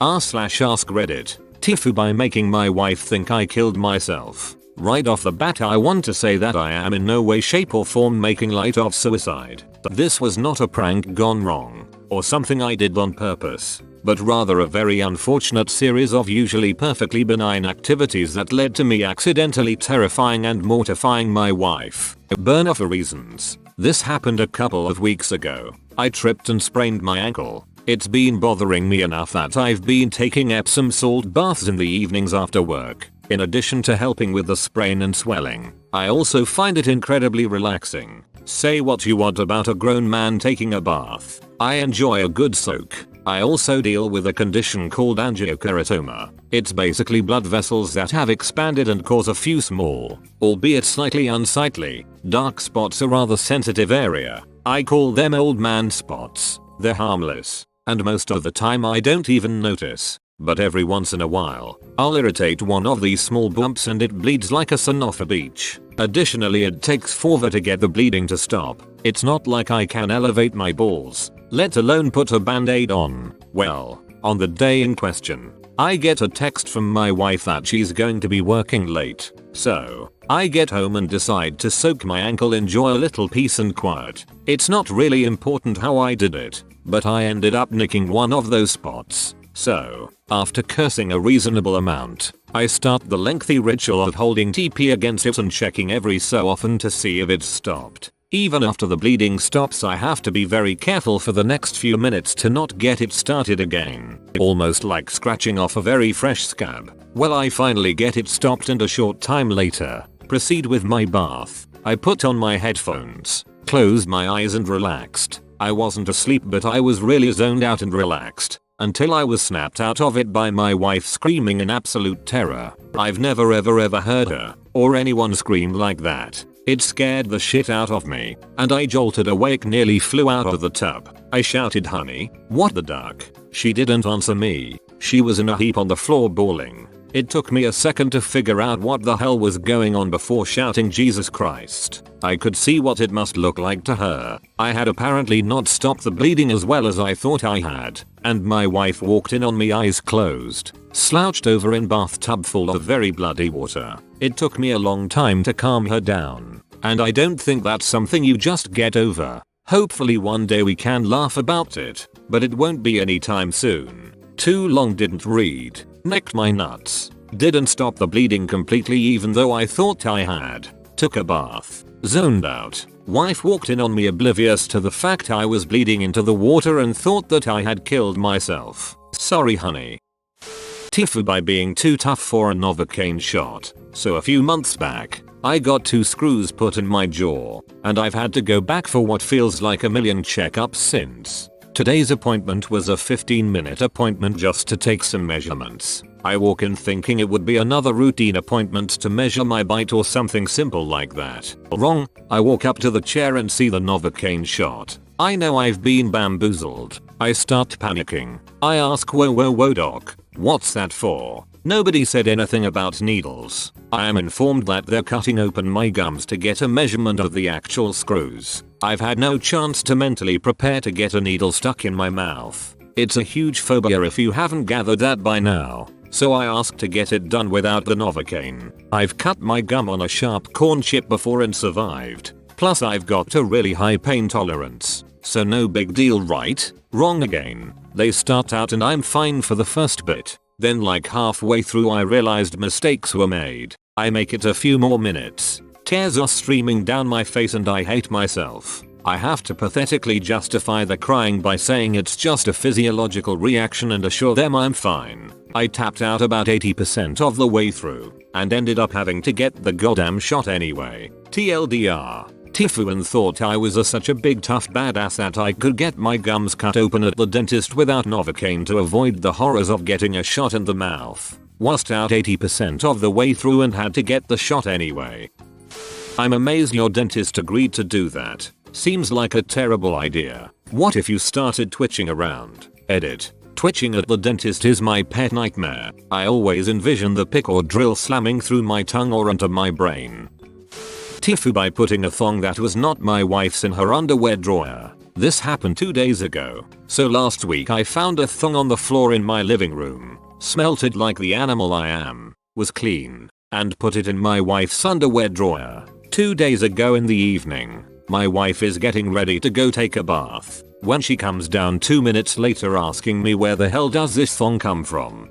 r/askreddit. TIFU by making my wife think I killed myself. Right off the bat I want to say that I am in no way shape or form making light of suicide. This was not a prank gone wrong, or something I did on purpose, but rather a very unfortunate series of usually perfectly benign activities that led to me accidentally terrifying and mortifying my wife. Burner for reasons. This happened a couple of weeks ago. I tripped and sprained my ankle. It's been bothering me enough that I've been taking Epsom salt baths in the evenings after work. In addition to helping with the sprain and swelling, I also find it incredibly relaxing. Say what you want about a grown man taking a bath. I enjoy a good soak. I also deal with a condition called angiokeratoma. It's basically blood vessels that have expanded and cause a few small, albeit slightly unsightly, dark spots, a rather sensitive area. I call them old man spots. They're harmless, and most of the time I don't even notice. But every once in a while, I'll irritate one of these small bumps and it bleeds like a son off a beach. Additionally, it takes forever to get the bleeding to stop. It's not like I can elevate my balls, let alone put a band-aid on. Well, on the day in question, I get a text from my wife that she's going to be working late. So, I get home and decide to soak my ankle, enjoy a little peace and quiet. It's not really important how I did it, but I ended up nicking one of those spots. So, after cursing a reasonable amount, I start the lengthy ritual of holding TP against it and checking every so often to see if it's stopped. Even after the bleeding stops, I have to be very careful for the next few minutes to not get it started again. Almost like scratching off a very fresh scab. Well, I finally get it stopped and a short time later, proceed with my bath. I put on my headphones, closed my eyes and relaxed. I wasn't asleep, but I was really zoned out and relaxed. Until I was snapped out of it by my wife screaming in absolute terror. I've never ever heard her, or anyone scream like that. It scared the shit out of me, and I jolted awake, nearly flew out of the tub. I shouted, "Honey, what the duck?" She didn't answer me. She was in a heap on the floor bawling. It took me a second to figure out what the hell was going on before shouting, "Jesus Christ." I could see what it must look like to her. I had apparently not stopped the bleeding as well as I thought I had, and my wife walked in on me, eyes closed, slouched over in bathtub full of very bloody water. It took me a long time to calm her down, and I don't think that's something you just get over. Hopefully one day we can laugh about it, but it won't be anytime soon. Too long, didn't read, necked my nuts, didn't stop the bleeding completely even though I thought I had, took a bath, zoned out. Wife walked in on me oblivious to the fact I was bleeding into the water and thought that I had killed myself. Sorry honey. TIFU by being too tough for a anovocaine shot. So a few months back, I got 2 screws put in my jaw, and I've had to go back for what feels like a million checkups since. Today's appointment was a 15-minute appointment just to take some measurements. I walk in thinking it would be another routine appointment to measure my bite or something simple like that. Wrong. I walk up to the chair and see the anovocaine shot. I know I've been bamboozled. I start panicking. I ask, whoa doc, what's that for? Nobody said anything about needles. I am informed that they're cutting open my gums to get a measurement of the actual screws. I've had no chance to mentally prepare to get a needle stuck in my mouth. It's a huge phobia if you haven't gathered that by now. So I asked to get it done without the anovocaine. I've cut my gum on a sharp corn chip before and survived. Plus I've got a really high pain tolerance. So no big deal, right? Wrong again. They start out and I'm fine for the first bit. Then like halfway through I realized mistakes were made. I make it a few more minutes. Tears are streaming down my face and I hate myself. I have to pathetically justify the crying by saying it's just a physiological reaction and assure them I'm fine. I tapped out about 80% of the way through and ended up having to get the goddamn shot anyway. TLDR. TIFU and thought I was such a big tough badass that I could get my gums cut open at the dentist without anovocaine to avoid the horrors of getting a shot in the mouth. Was out 80% of the way through and had to get the shot anyway. I'm amazed your dentist agreed to do that. Seems like a terrible idea. What if you started twitching around? Edit. Twitching at the dentist is my pet nightmare. I always envision the pick or drill slamming through my tongue or onto my brain. TIFU by putting a thong that was not my wife's in her underwear drawer. This happened 2 days ago. So last week I found a thong on the floor in my living room. Smelt it like the animal I am. Was clean. And put it in my wife's underwear drawer. 2 days ago in the evening, my wife is getting ready to go take a bath. When she comes down 2 minutes later asking me where the hell does this thong come from?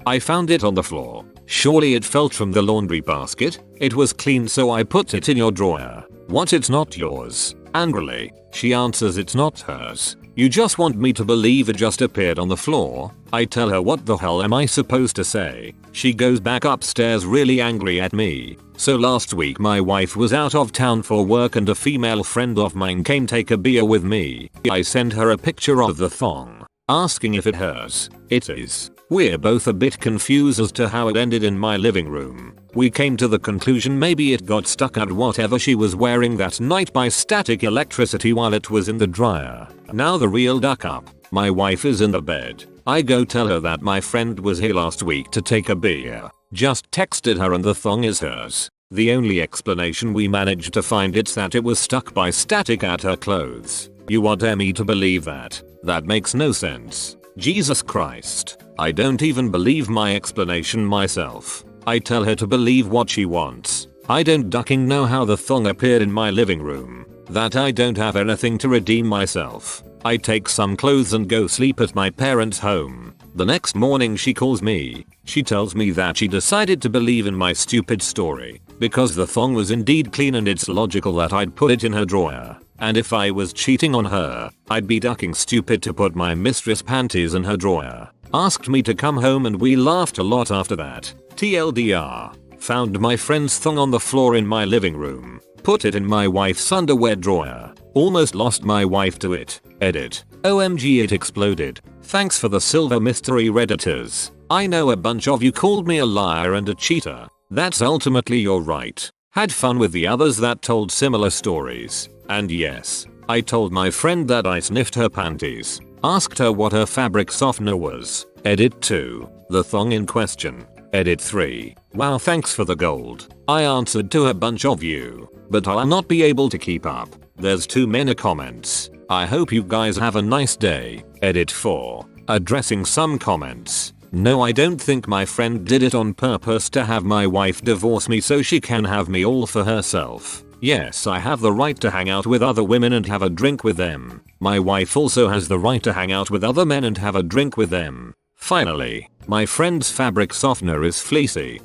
I found it on the floor. Surely it fell from the laundry basket? It was clean so I put it in your drawer. What, it's not yours? Angrily, she answers it's not hers. You just want me to believe it just appeared on the floor? I tell her what the hell am I supposed to say? She goes back upstairs really angry at me. So last week my wife was out of town for work and a female friend of mine came take a beer with me. I send her a picture of the thong, asking if it hers. It is. We're both a bit confused as to how it ended in my living room. We came to the conclusion maybe it got stuck at whatever she was wearing that night by static electricity while it was in the dryer. Now the real duck up. My wife is in the bed. I go tell her that my friend was here last week to take a beer. Just texted her and the thong is hers. The only explanation we managed to find it's that it was stuck by static at her clothes. You want me to believe that? That makes no sense. Jesus Christ. I don't even believe my explanation myself. I tell her to believe what she wants. I don't ducking know how the thong appeared in my living room. That I don't have anything to redeem myself. I take some clothes and go sleep at my parents' home. The next morning she calls me. She tells me that she decided to believe in my stupid story because the thong was indeed clean and it's logical that I'd put it in her drawer. And if I was cheating on her, I'd be ducking stupid to put my mistress panties in her drawer. Asked me to come home and we laughed a lot after that. TLDR. Found my friend's thong on the floor in my living room. Put it in my wife's underwear drawer. Almost lost my wife to it. Edit. OMG it exploded. Thanks for the silver mystery redditors. I know a bunch of you called me a liar and a cheater. That's ultimately your right. Had fun with the others that told similar stories. And yes, I told my friend that I sniffed her panties. Asked her what her fabric softener was. Edit 2. The thong in question. Edit 3. Wow, thanks for the gold. I answered to a bunch of you, but I'll not be able to keep up. There's too many comments. I hope you guys have a nice day. Edit 4. Addressing some comments. No, I don't think my friend did it on purpose to have my wife divorce me so she can have me all for herself. Yes, I have the right to hang out with other women and have a drink with them. My wife also has the right to hang out with other men and have a drink with them. Finally, my friend's fabric softener is fleecy.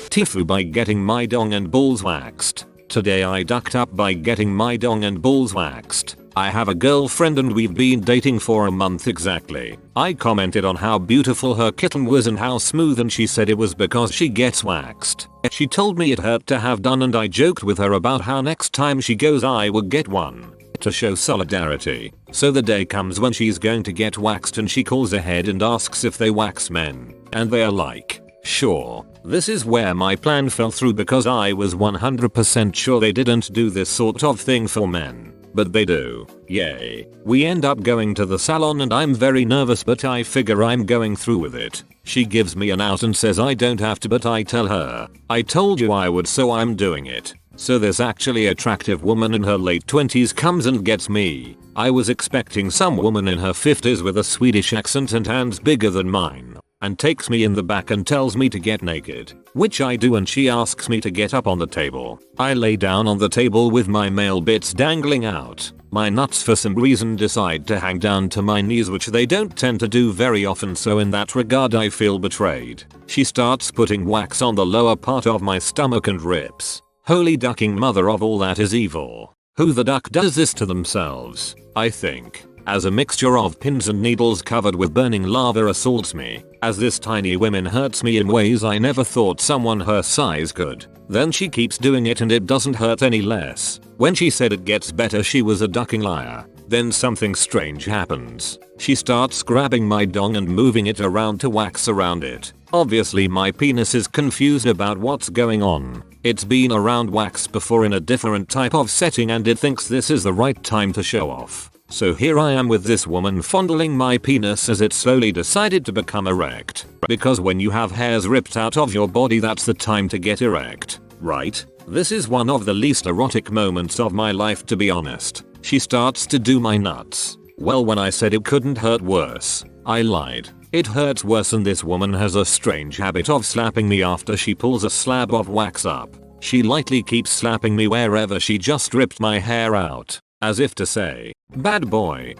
TIFU by getting my dong and balls waxed. Today I ducked up by getting my dong and balls waxed. I have a girlfriend and we've been dating for a month exactly. I commented on how beautiful her kitten was and how smooth and she said it was because she gets waxed. She told me it hurt to have done and I joked with her about how next time she goes I would get one. To show solidarity. So the day comes when she's going to get waxed and she calls ahead and asks if they wax men. And they are like, sure. This is where my plan fell through because I was 100% sure they didn't do this sort of thing for men. But they do. Yay. We end up going to the salon and I'm very nervous but I figure I'm going through with it. She gives me an out and says I don't have to but I tell her, I told you I would so I'm doing it. So this actually attractive woman in her late 20s comes and gets me. I was expecting some woman in her 50s with a Swedish accent and hands bigger than mine. And takes me in the back and tells me to get naked, which I do and she asks me to get up on the table. I lay down on the table with my male bits dangling out. My nuts for some reason decide to hang down to my knees which they don't tend to do very often so in that regard I feel betrayed. She starts putting wax on the lower part of my stomach and ribs. Holy ducking mother of all that is evil. Who the duck does this to themselves? I think. As a mixture of pins and needles covered with burning lava assaults me, as this tiny woman hurts me in ways I never thought someone her size could. Then she keeps doing it and it doesn't hurt any less. When she said it gets better she was a ducking liar. Then something strange happens. She starts grabbing my dong and moving it around to wax around it. Obviously my penis is confused about what's going on. It's been around wax before in a different type of setting and it thinks this is the right time to show off. So here I am with this woman fondling my penis as it slowly decided to become erect. Because when you have hairs ripped out of your body that's the time to get erect, right? This is one of the least erotic moments of my life to be honest. She starts to do my nuts. Well, when I said it couldn't hurt worse, I lied. It hurts worse, and this woman has a strange habit of slapping me after she pulls a slab of wax up. She lightly keeps slapping me wherever she just ripped my hair out, as if to say, bad boy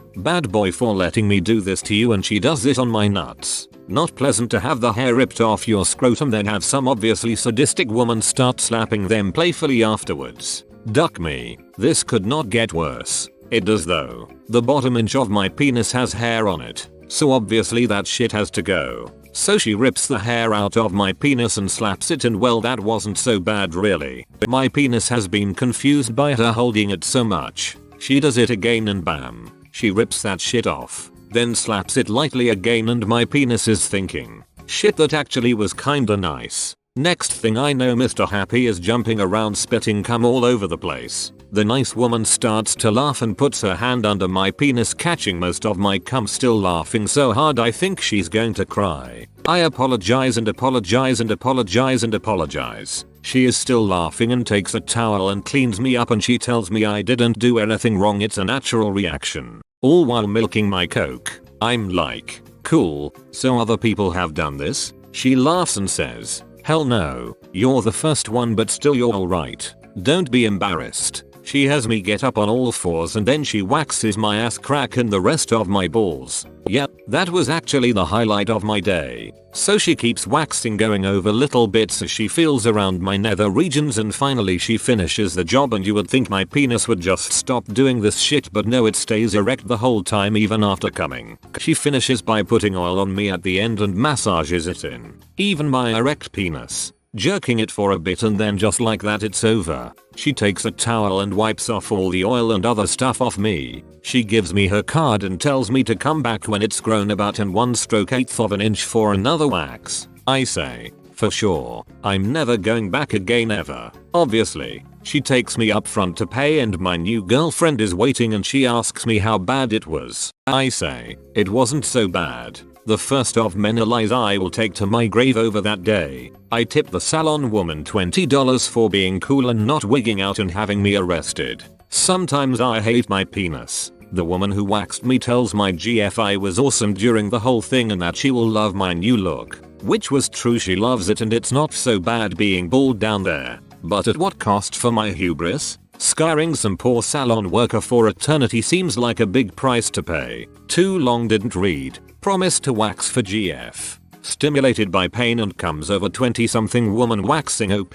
for letting me do this to you, and she does it on my nuts. Not pleasant to have the hair ripped off your scrotum then have some obviously sadistic woman start slapping them playfully afterwards. Duck me. This could not get worse. It does though. The bottom inch of my penis has hair on it, so obviously that shit has to go. So she rips the hair out of my penis and slaps it, and well, that wasn't so bad really. My penis has been confused by her holding it so much. She does it again and bam, she rips that shit off, then slaps it lightly again, and my penis is thinking, shit, that actually was kinda nice. Next thing I know, Mr. Happy is jumping around spitting cum all over the place. The nice woman starts to laugh and puts her hand under my penis, catching most of my cum, still laughing so hard I think she's going to cry. I apologize and apologize and apologize and apologize. She is still laughing and takes a towel and cleans me up, and she tells me I didn't do anything wrong, it's a natural reaction. All while milking my coke. I'm like, cool, so other people have done this? She laughs and says, hell no, you're the first one, but still you're alright. Don't be embarrassed. She has me get up on all fours and then she waxes my ass crack and the rest of my balls. Yep, that was actually the highlight of my day. So she keeps waxing, going over little bits as she feels around my nether regions, and finally she finishes the job, and you would think my penis would just stop doing this shit, but no, it stays erect the whole time even after coming. She finishes by putting oil on me at the end and massages it in. Even my erect penis. Jerking it for a bit, and then just like that it's over. She takes a towel and wipes off all the oil and other stuff off me. She gives me her card and tells me to come back when it's grown about in 1/8 of an inch for another wax. I say, for sure, I'm never going back again ever. Obviously, she takes me up front to pay, and my new girlfriend is waiting and she asks me how bad it was. I say, it wasn't so bad. The first of many lies I will take to my grave over that day. I tip the salon woman $20 for being cool and not wigging out and having me arrested. Sometimes I hate my penis. The woman who waxed me tells my GF I was awesome during the whole thing and that she will love my new look. Which was true, she loves it and it's not so bad being bald down there. But at what cost for my hubris? Scarring some poor salon worker for eternity seems like a big price to pay. Too long, didn't read. Promise to wax for GF. Stimulated by pain and comes over 20-something woman waxing OP.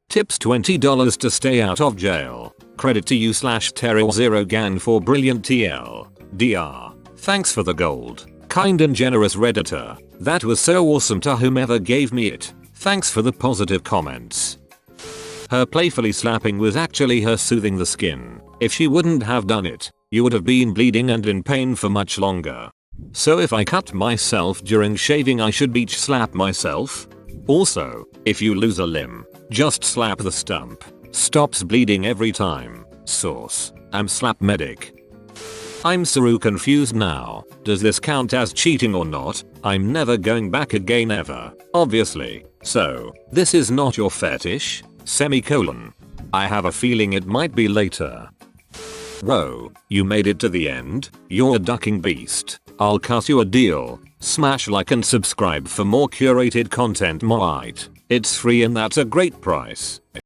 Tips $20 to stay out of jail. Credit to you /Terrell0gan for brilliant TL. DR. Thanks for the gold. Kind and generous Redditor. That was so awesome to whomever gave me it. Thanks for the positive comments. Her playfully slapping was actually her soothing the skin. If she wouldn't have done it, you would have been bleeding and in pain for much longer. So if I cut myself during shaving, I should beach slap myself? Also, if you lose a limb, just slap the stump. Stops bleeding every time. Source. I'm slap medic. I'm so confused now. Does this count as cheating or not? I'm never going back again ever. Obviously. So, this is not your fetish? Semicolon. I have a feeling it might be later. Whoa, you made it to the end? You're a ducking beast. I'll cut you a deal. Smash like and subscribe for more curated content. It's free and that's a great price.